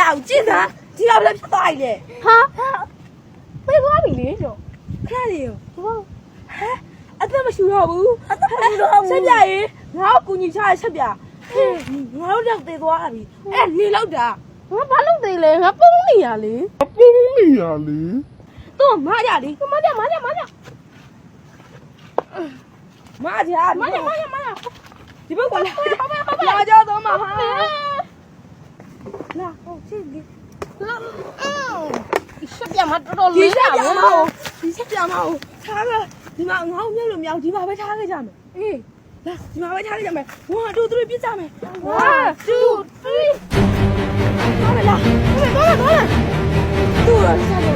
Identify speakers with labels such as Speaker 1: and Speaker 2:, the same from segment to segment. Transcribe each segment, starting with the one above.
Speaker 1: အောင်ကြည့်စမ်းဒီတော့လည်းဖြစ်သွားပြီလေ
Speaker 2: ဟာပြေးသွားပြီလေကျော်
Speaker 1: ခဏလေးရော
Speaker 2: ဟုတ်
Speaker 1: ဟဲ့အသက်မရှိတော့ဘူးဆက်ပြရေငါ့ကိုကူညီချရဆက်ပြဟေးငါတို့တော့တည်သွားပြီအဲ့နေလောက်တာ
Speaker 2: ငါဘာလုပ်သေးလဲငါပုံးနေရလေ
Speaker 1: သူ့မရလေ
Speaker 2: မကြ
Speaker 1: မကြဒီဘက်ကလာကြတော့မှာဟာလာဟုတ်ချစ်ဒီ
Speaker 2: ရှက်ပြမှာတော်တော်
Speaker 1: ဒီ
Speaker 2: လေး
Speaker 1: ဆက်ပြ
Speaker 2: တာ
Speaker 1: မအောင်ဒီဆက်ပြမအောင်ထားကဒီမှာငေါ့မြုပ်လို့မရဒီမှာပဲထားခဲ့ကြမယ်အေးလာဒီမှာပဲထားခဲ့ကြမယ်1 2 3ပြစ်ကြမယ်1 2 3လာသူ့ရစားတယ်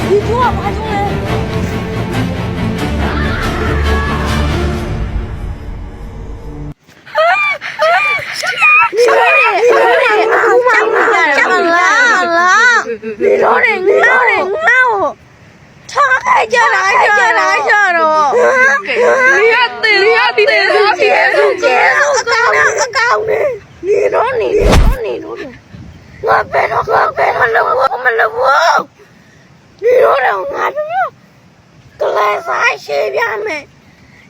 Speaker 1: ဒီကွာဘာလို့လဲ你老人，他还叫哪叫了？你要对，结束高呢？你老人，我别了，我们了我，你老人我这样，过来啥随便没，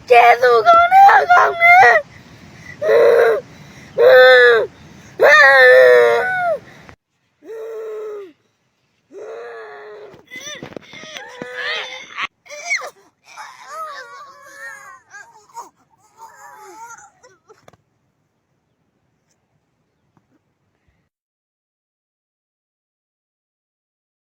Speaker 1: 结束高呢？